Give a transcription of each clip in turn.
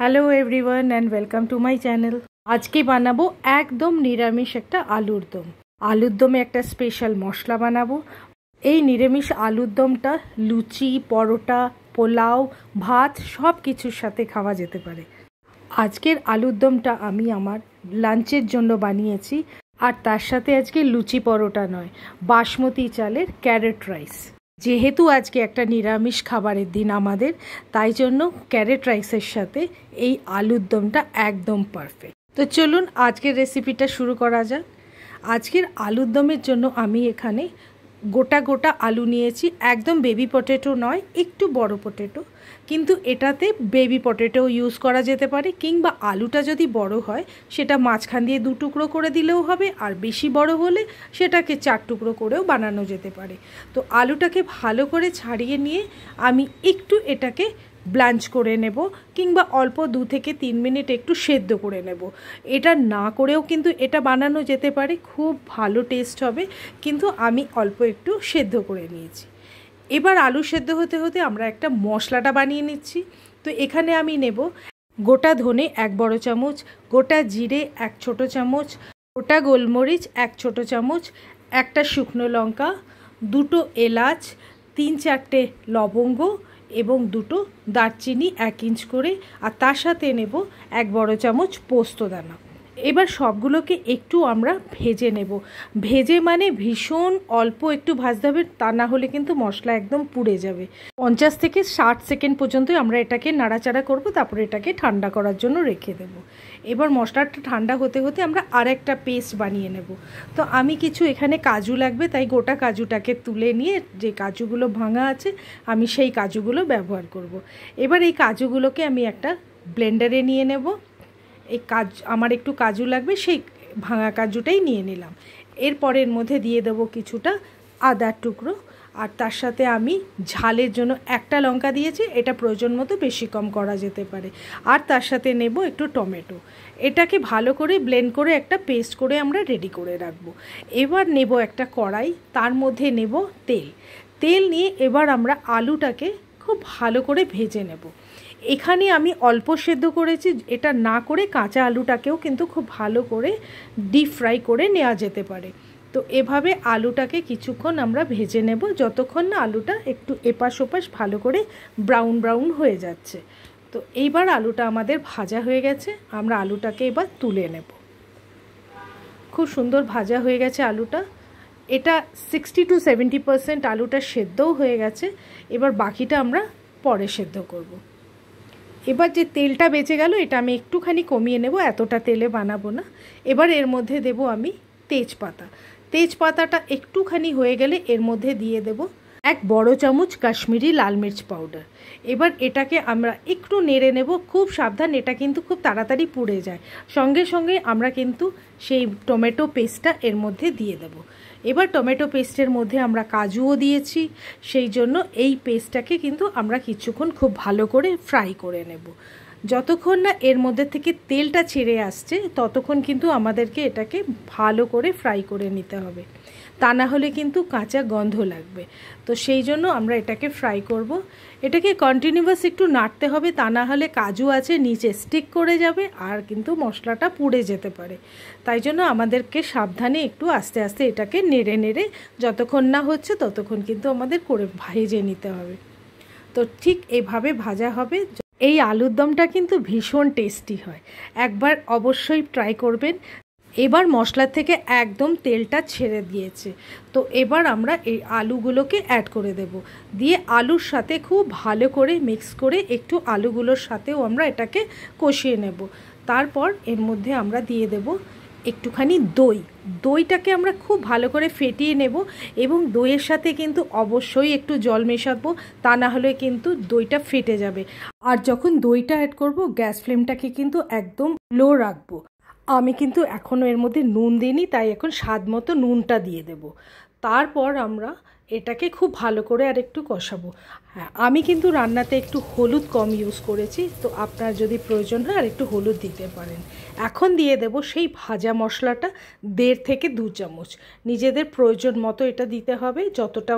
Hello everyone and welcome to my channel. আজকে বানাবো একদম নিরামিষ একটা আলুর দম। আলুর দমে একটা স্পেশাল মশলা বানাবো। এই নিরামিষ আলুর দমটা লুচি, পরোটা, পোলাও, ভাত সব কিছুর সাথে খাওয়া যেতে পারে। আজকের আলুর দমটা আমি আমার লাঞ্চের জন্য বানিয়েছি, আর তার সাথে আজকে লুচি পরোটা নয়, বাসমতি চালের ক্যারেট রাইস। যেহেতু আজকে একটা নিরামিষ খাবারের দিন আমাদের, তাই জন্য ক্যারেট রাইসের সাথে এই আলুর দমটা একদম পারফেক্ট। তো চলুন আজকের রেসিপিটা শুরু করা যাক। আজকের আলুর দমের জন্য আমি এখানে গোটা গোটা আলু নিয়েছি। একদম বেবি পটেটো নয়, একটু বড় পটেটো, কিন্তু এটাতে বেবি পটেটো ইউজ করা যেতে পারে, কিংবা আলুটা যদি বড় হয় সেটা মাঝখান দিয়ে 2 টুকরো করে দিলেও হবে, আর বেশি বড় হলে সেটাকে 4 টুকরো করেও বানানো যেতে পারে। তো আলুটাকে ভালো করে ছাড়িয়ে নিয়ে আমি একটু এটাকে ব্লাঞ্চ করে নেব, কিংবা অল্প 2 থেকে 3 মিনিট একটু সেদ্ধ করে নেব। এটা না করেও কিন্তু এটা বানানো যেতে পারে, খুব ভালো টেস্ট হবে, কিন্তু আমি অল্প একটু সেদ্ধ করে নিয়েছি। এবার আলু সেদ্ধ হতে হতে আমরা একটা মশলাটা বানিয়ে নিচ্ছি। তো এখানে আমি নেব গোটা ধনে 1 বড় চামচ, গোটা জিরে 1 ছোট চামচ, গোটা গোলমরিচ 1 ছোট চামচ, একটা শুকনো লঙ্কা, 2টো এলাচ, 3-4টে লবঙ্গ এবং 2টো দারচিনি 1 ইঞ্চ করে, আর তার সাথে নেব 1 বড় চামচ পোস্তদানা। এবার সবগুলোকে একটু আমরা ভেজে নেব। ভেজে মানে ভীষণ অল্প একটু ভাজতে হবে, তা না হলে কিন্তু মশলা একদম পুড়ে যাবে। 50 থেকে 60 সেকেন্ড পর্যন্ত আমরা এটাকে নাড়াচাড়া করব, তারপরে এটাকে ঠান্ডা করার জন্য রেখে দেব। এবার মশলাটা ঠান্ডা হতে হতে আমরা আরেকটা পেস্ট বানিয়ে নেব। তো আমি কিছু এখানে কাজু লাগবে, তাই গোটা কাজুটাকে তুলে নিয়ে যে কাজুগুলো ভাঙা আছে আমি সেই কাজুগুলো ব্যবহার করব। এবার এই কাজুগুলোকে আমি একটা ব্লেন্ডারে নিয়ে নেব। এই আমার একটু কাজু লাগবে, সেই ভাঙা কাজুটাই নিয়ে নিলাম। এরপর এর মধ্যে দিয়ে দেবো কিছুটা আদার টুকরো, আর তার সাথে আমি ঝালের জন্য একটা লঙ্কা দিয়েছি, এটা প্রয়োজন মতো বেশি কম করা যেতে পারে। আর তার সাথে নেব একটু টমেটো। এটাকে ভালো করে ব্লেন্ড করে একটা পেস্ট করে আমরা রেডি করে রাখবো। এবার নেব একটা কড়াই, তার মধ্যে নেব তেল নিয়ে এবার আমরা আলুটাকে খুব ভালো করে ভেজে নেব। এখানে আমি অল্প সেদ্ধ করেছি, এটা না করে কাঁচা আলুটাকেও কিন্তু খুব ভালো করে ডিপ ফ্রাই করে নেওয়া যেতে পারে। তো এভাবে আলুটাকে কিছুক্ষণ আমরা ভেজে নেব, যতক্ষণ না আলুটা একটু এপাশ ওপাশ ভালো করে ব্রাউন ব্রাউন হয়ে যাচ্ছে। তো এইবার আলুটা আমাদের ভাজা হয়ে গেছে, আমরা আলুটাকে এবার তুলে নেব। খুব সুন্দর ভাজা হয়ে গেছে আলুটা। এটা 60 to 70% আলুটা সেদ্ধও হয়ে গেছে। এবার বাকিটা আমরা পরে সেদ্ধ করব। এবার যে তেলটা বেঁচে গেল এটা আমি একটুখানি কমিয়ে নেব, এতটা তেলে বানাবো না। এবার এর মধ্যে দেব আমি তেজপাতাটা একটুখানি হয়ে গেলে এর মধ্যে দিয়ে দেব 1 বড় চামচ কাশ্মীরি লাল মির্চ পাউডার। এবার এটাকে আমরা একটু নেড়ে নেব, খুব সাবধান, এটা কিন্তু খুব তাড়াতাড়ি পুড়ে যায়। সঙ্গে সঙ্গে আমরা কিন্তু সেই টমেটো পেস্টটা এর মধ্যে দিয়ে দেব। এবার টমেটো পেস্টের মধ্যে আমরা কাজুও দিয়েছি, সেই জন্য এই পেস্টটাকে কিন্তু আমরা কিছুক্ষণ খুব ভালো করে ফ্রাই করে নেব। যতক্ষণ না এর মধ্যে থেকে তেলটা ছেড়ে আসছে ততক্ষণ কিন্তু আমাদেরকে এটাকে ভালো করে ফ্রাই করে নিতে হবে, তা না হলে কিন্তু কাঁচা গন্ধ লাগবে। তো সেই জন্য আমরা এটাকে ফ্রাই করব। এটাকে কন্টিনিউয়াস একটু নাড়তে হবে, তা না হলে কাজু আছে নিচে স্টিক করে যাবে আর কিন্তু মশলাটা পুড়ে যেতে পারে। তাই জন্য আমাদেরকে সাবধানে একটু আস্তে আস্তে এটাকে নেড়ে নেড়ে যতক্ষণ না হচ্ছে ততক্ষণ কিন্তু আমাদের করে ভেজে নিতে হবে। তো ঠিক এভাবে ভাজা হবে। এই আলুর দমটা কিন্তু ভীষণ টেস্টি হয়, একবার অবশ্যই ট্রাই করবেন। এবার মশলা থেকে একদম তেলটা ছেড়ে দিয়েছে, তো এবার আমরা এই আলুগুলোকে অ্যাড করে দেব। দিয়ে আলুর সাথে খুব ভালো করে মিক্স করে একটু আলুগুলোর সাথেও আমরা এটাকে কষিয়ে নেব। তারপর এর মধ্যে আমরা দিয়ে দেব একটুখানি দইটাকে আমরা খুব ভালো করে ফেটিয়ে নেব, এবং দইয়ের সাথে কিন্তু অবশ্যই একটু জল মেশাবো, তা না হলে কিন্তু দইটা ফেটে যাবে। আর যখন দইটা অ্যাড করব গ্যাস ফ্লেমটাকে কিন্তু একদম লো রাখবো। আমি কিন্তু এখনও এর মধ্যে নুন দিইনি, তাই এখন স্বাদ মতো নুনটা দিয়ে দেব। তারপর আমরা এটাকে খুব ভালো করে আর একটু কষাবো। হ্যাঁ, আমি কিন্তু রান্নাতে একটু হলুদ কম ইউজ করেছি, তো আপনার যদি প্রয়োজন হয় আর একটু হলুদ দিতে পারেন। এখন দিয়ে দেব সেই ভাজা মশলাটা 1.5 থেকে 2 চামচ। নিজেদের প্রয়োজন মতো এটা দিতে হবে, যতটা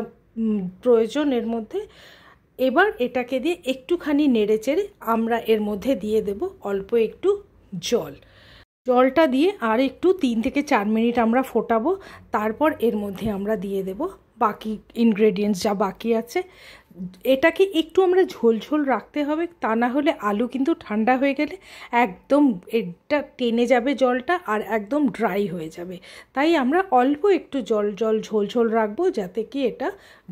প্রয়োজন এর মধ্যে। এবার এটাকে দিয়ে একটুখানি নেড়েচেড়ে আমরা এর মধ্যে দিয়ে দেব অল্প একটু জল। জলটা দিয়ে আর একটু 3 থেকে 4 মিনিট আমরা ফোটাবো। তারপর এর মধ্যে আমরা দিয়ে দেব বাকি ইনগ্রেডিয়েন্টস যা বাকি আছে। এটাকে একটু আমরা ঝোলঝোল রাখতে হবে, তা না হলে আলু কিন্তু ঠান্ডা হয়ে গেলে একদম এটা টেনে যাবে জলটা আর একদম ড্রাই হয়ে যাবে। তাই আমরা অল্প একটু জল ঝোলঝোল রাখবো যাতে কি এটা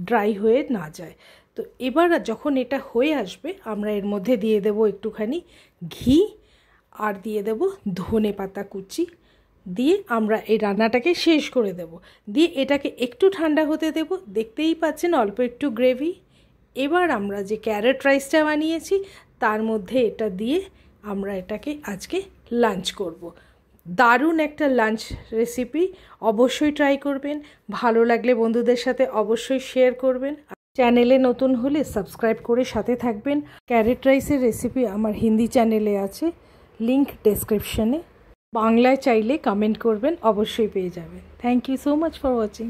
ড্রাই হয়ে না যায়। তো এবার যখন এটা হয়ে আসবে আমরা এর মধ্যে দিয়ে দেব একটুখানি ঘি আর দিয়ে দেব ধনে পাতা কুচি, দিয়ে আমরা এই রান্নাটাকে শেষ করে দেব। দিয়ে এটাকে একটু ঠান্ডা হতে দেব। দেখতেই পাচ্ছেন অল্প একটু গ্রেভি। এবার আমরা যে ক্যারেট রাইসটা বানিয়েছি তার মধ্যে এটা দিয়ে আমরা এটাকে আজকে লাঞ্চ করব। দারুণ একটা লাঞ্চ রেসিপি, অবশ্যই ট্রাই করবেন। ভালো লাগলে বন্ধুদের সাথে অবশ্যই শেয়ার করবেন। চ্যানেলে নতুন হলে সাবস্ক্রাইব করে সাথে থাকবেন। ক্যারেট রাইসের রেসিপি আমার হিন্দি চ্যানেলে আছে, লিংক ডেসক্রিপশনে। বাংলায় চাইলে কমেন্ট করবেন, অবশ্যই পেয়ে যাবেন। Thank you so much for watching.